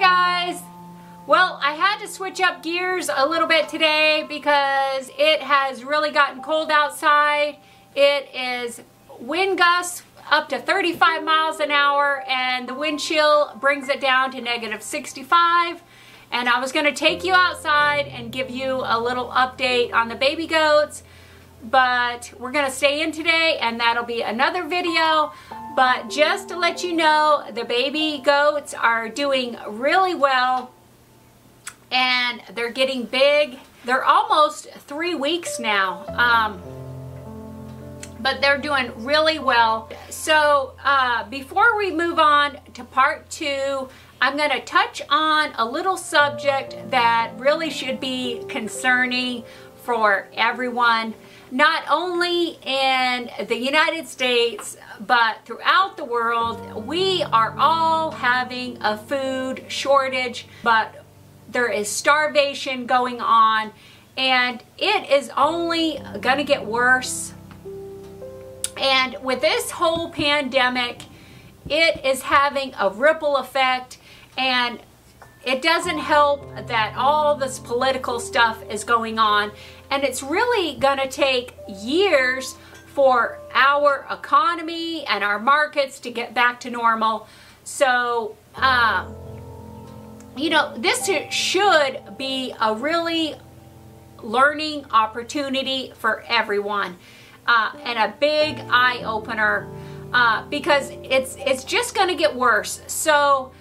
guys. Well, I had to switch up gears a little bit today because it has really gotten cold outside. It is wind gusts up to 35 miles an hour and the wind chill brings it down to -65. And I was going to take you outside and give you a little update on the baby goats, but we're going to stay in today and that'll be another video. But just to let you know, the baby goats are doing really well and they're getting big. They're almost 3 weeks now, but they're doing really well. So before we move on to part 2, I'm going to touch on a little subject that really should be concerning for everyone, not only in the United States, but throughout the world. We are all having a food shortage, but there is starvation going on, and it is only going to get worse. And with this whole pandemic, it is having a ripple effect, and it doesn't help that all this political stuff is going on, and it's really going to take years for our economy and our markets to get back to normal. So, you know, this should be a really learning opportunity for everyone, and a big eye-opener, because it's just going to get worse. So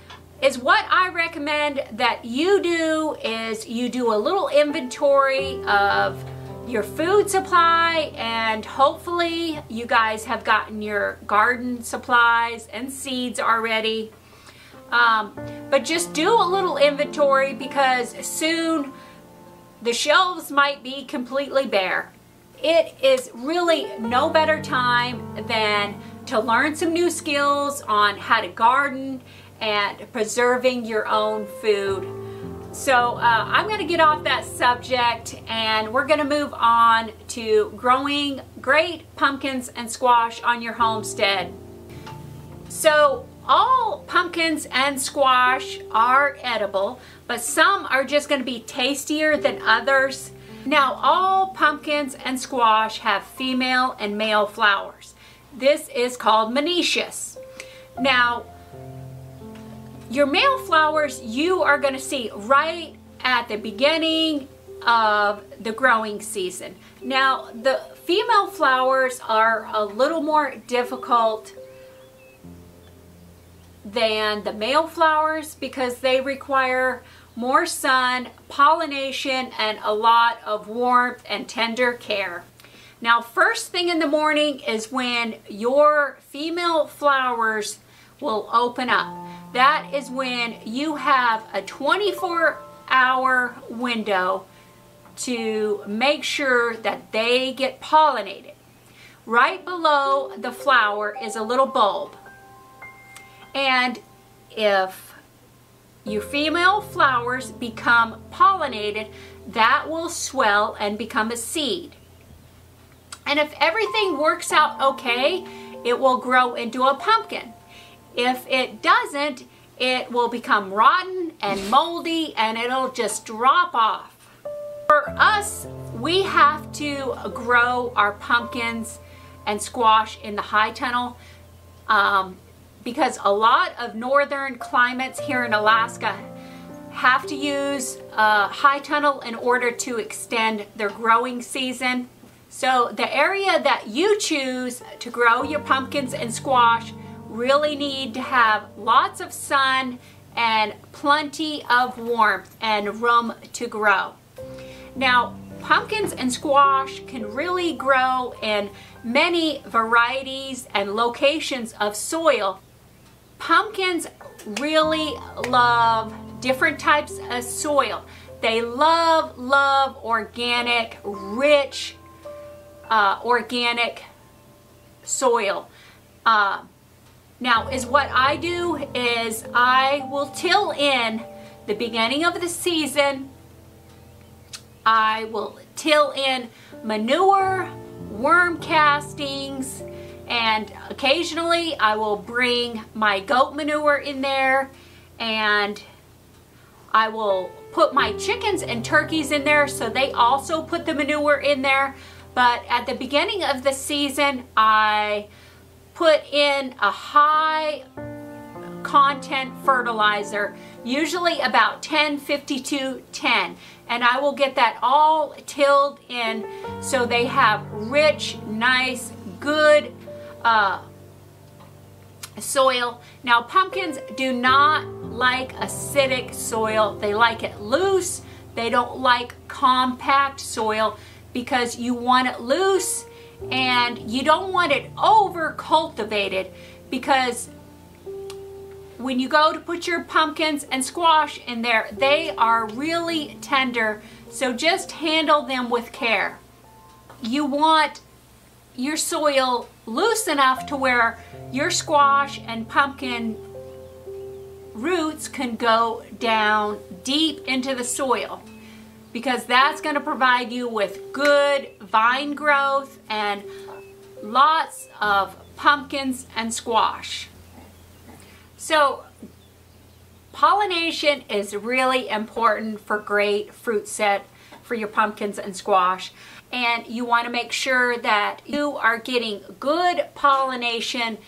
is what I recommend that you do is you do a little inventory of your food supply, and hopefully you guys have gotten your garden supplies and seeds already. But just do a little inventory because soon the shelves might be completely bare. It is really no better time than to learn some new skills on how to garden and preserving your own food. So I'm going to get off that subject and we're going to move on to growing great pumpkins and squash on your homestead. So all pumpkins and squash are edible, but some are just going to be tastier than others. Now, all pumpkins and squash have female and male flowers. This is called monoecious. Now, your male flowers you are going to see right at the beginning of the growing season. Now, the female flowers are a little more difficult than the male flowers because they require more sun, pollination, and a lot of warmth and tender care. Now, first thing in the morning is when your female flowers will open up. That is when you have a 24-hour window to make sure that they get pollinated. Right below the flower is a little bulb. And if your female flowers become pollinated, that will swell and become a seed. And if everything works out okay, it will grow into a pumpkin. If it doesn't, it will become rotten and moldy and it'll just drop off. For us, we have to grow our pumpkins and squash in the high tunnel, because a lot of northern climates here in Alaska have to use high tunnel in order to extend their growing season. So the area that you choose to grow your pumpkins and squash really need to have lots of sun and plenty of warmth and room to grow. Now, pumpkins and squash can really grow in many varieties and locations of soil. Pumpkins really love different types of soil. They love organic, rich, organic soil. Now, is what I do is I will till in the beginning of the season. I will till in manure, worm castings, and occasionally I will bring my goat manure in there, and I will put my chickens and turkeys in there, so they also put the manure in there. But at the beginning of the season, I put in a high content fertilizer, usually about 10-52-10, and I will get that all tilled in so they have rich, nice, good soil. Now, pumpkins do not like acidic soil. They like it loose. They don't like compact soil because you want it loose and you don't want it over cultivated, because when you go to put your pumpkins and squash in there, they are really tender, so just handle them with care. You want your soil loose enough to where your squash and pumpkin roots can go down deep into the soil, because that's going to provide you with good vine growth and lots of pumpkins and squash. So pollination is really important for great fruit set for your pumpkins and squash. And you want to make sure that you are getting good pollination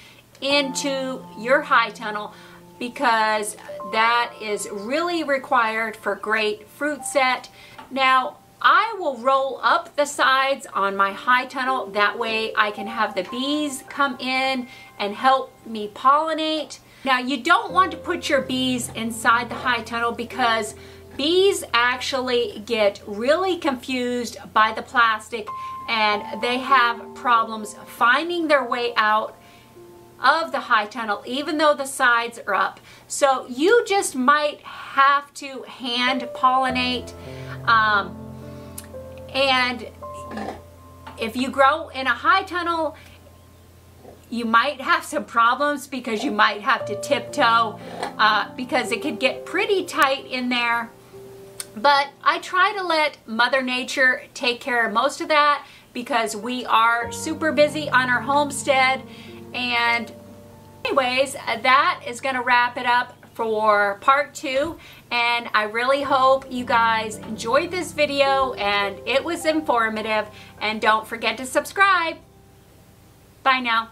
into your high tunnel, because that is really required for great fruit set. Now, I will roll up the sides on my high tunnel. That way I can have the bees come in and help me pollinate. Now, you don't want to put your bees inside the high tunnel, because bees actually get really confused by the plastic and they have problems finding their way out of the high tunnel, even though the sides are up. So you just might have to hand pollinate. And if you grow in a high tunnel, you might have some problems, because you might have to tiptoe because it could get pretty tight in there. But I try to let Mother Nature take care of most of that, because we are super busy on our homestead. And anyways, that is going to wrap it up for part 2, and I really hope you guys enjoyed this video and it was informative. And don't forget to subscribe. Bye now.